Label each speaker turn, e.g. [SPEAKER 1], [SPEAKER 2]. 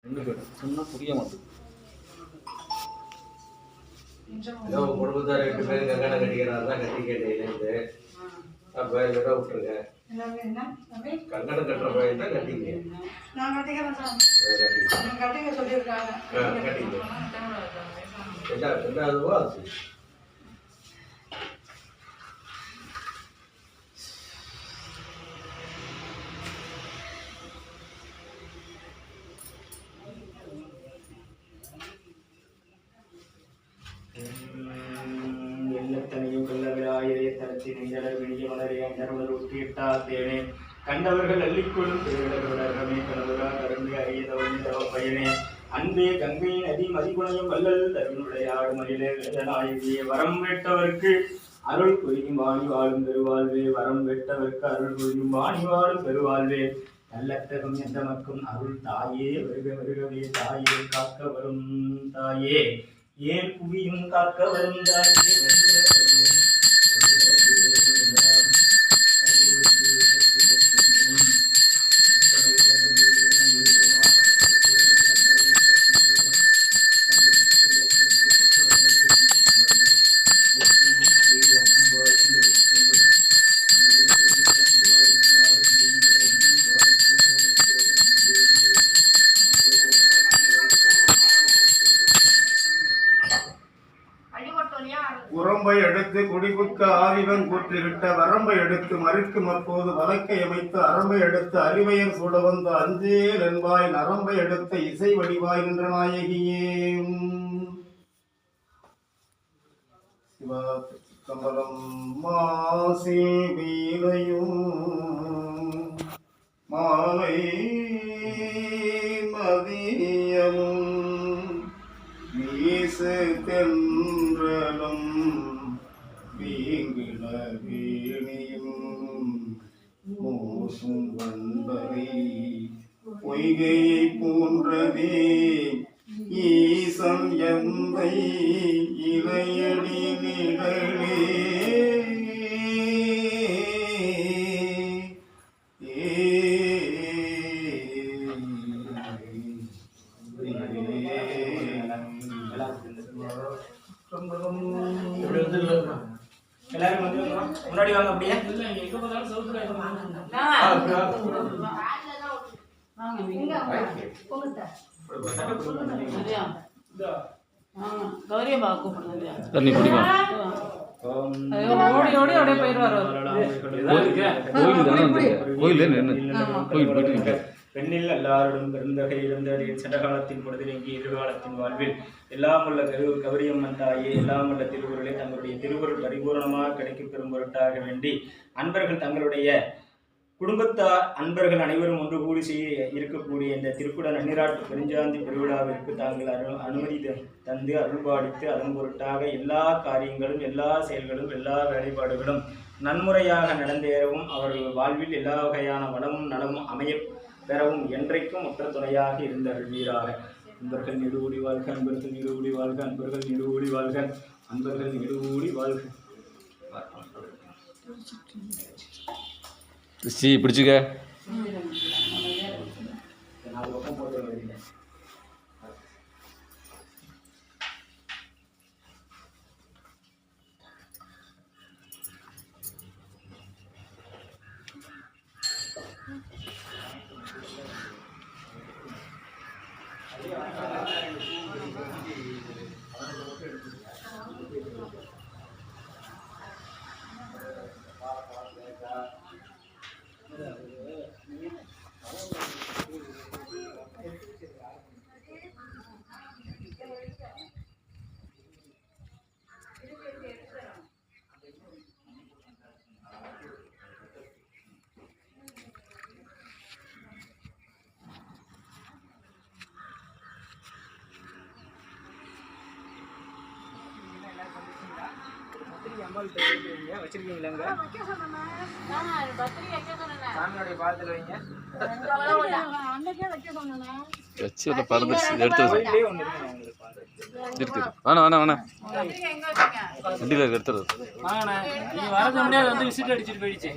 [SPEAKER 1] 2 பேரும் சொன்னா புரிய மாட்டேங்குது.
[SPEAKER 2] ஏதோ குடும்பத்தார் 8 பேர் கல்யாணம் கட்டிக்கிறாருன்னா கட்டி கேட்டீங்கன்னு பயிர் கட்ட விட்டுருங்க. கங்கணம் கட்டுற பயிர் தான் கட்டிங்க. கட்டிங்க 2வது ரூபா ஆச்சு.
[SPEAKER 3] கண்டவர்கள் அள்ளிக்கொள்ளும் திருவிழமே கணவரா கரும்பு அறியதவனே அன்பே கங்கை நதி மதிகுணையும் வல்லல் தருணுடையாடு மயிலே வேதநாயகியே வரம் வெட்டவர்க்கு அருள் புரியும் வாணி வாழும் பெருவாழ்வே வரம் வெட்டவர்க்கு அருள் புரியும் வாணி வாழும் பெருவாழ்வே நல்லத்தகம் எந்த மக்கும் அருள் தாயே வருக வருகவே தாயே காக்க வரும் தாயே ஏன் புவியும் காக்க வரும் தாயே
[SPEAKER 4] உரம்பை எடுத்து குடிபுக்க ஆவிவன் கூற்றிவிட்ட வரம்பை எடுத்து மறுக்கும் அப்போது வழக்கை அமைத்து அரம்பை எடுத்து அறிவையர் சூட வந்த அஞ்சேல் என்பாய் நரம்பை எடுத்த இசை வடிவாய் நின்ற நாயகியே கம்பளம் மாசி வீரையும் மாலை மதியமும் வீசு தென்றலும் வீங்கில வீணியும் மூசும் வந்தவை பொய்கையை போன்றதே ஈசன் எந்தை இளையடி நிழலே
[SPEAKER 3] எல்லாரும் வந்து முன்னாடி வாங்க. அப்படியே
[SPEAKER 1] தண்ணி குடிமா.
[SPEAKER 5] ஓடி ஓடி அப்படியே போயிடுவார்.
[SPEAKER 1] கோயில் போயிட்டு
[SPEAKER 3] பெண்ணில் எல்லாருடன் பிறந்தகை இருந்தது சடகாலத்தின் பொழுதில் இங்கே எதிர்காலத்தின் வாழ்வில் எல்லாம் உள்ள கௌரியம்மன் தாயே எல்லாம் உள்ள திருவுருளை தங்களுடைய திருவுருள் பரிபூர்ணமாக கிடைக்கப் பெறும் பொருட்டாக வேண்டி அன்பர்கள் தங்களுடைய குடும்பத்தார் அன்பர்கள் அனைவரும் ஒன்று கூடி செய்ய இருக்கக்கூடிய இந்த திருக்குட நன்னிராட்டு பெருஞ்சாந்தி பெருவிழாவிற்கு தாங்கள் அனுமதி தந்து அருள்பாடித்து அதன் பொருட்டாக எல்லா காரியங்களும் எல்லா செயல்களும் எல்லா வேலைப்பாடுகளும் நன்முறையாக நடந்தேறவும் அவர்கள் வாழ்வில் எல்லா வகையான வளமும் நலமும் அமைய பெறவும் என்றைக்கும் ஒற்ற துணையாக இருந்த அருள்வீராக. அன்பர்கள் நெடுவூடி வாழ்க, அன்பர்கள் நெடுவூடி வாழ்க, அன்பர்கள் நெடுவூடி வாழ்க, அன்பர்கள் நெடுவூடி வாழ்க.
[SPEAKER 1] பிடிச்சுக்க.
[SPEAKER 3] வச்சிருக்கீங்களாங்க? சாமியோடைய பாதத்தில் வைங்க.
[SPEAKER 1] வச்சு பறந்துச்சு எடுத்து வேணா வேணா வேணா வண்டியில் எடுத்துறது.
[SPEAKER 5] நீங்க வரது முன்னாடி வந்து விசிட் அடிச்சுட்டு போயிடுச்சு.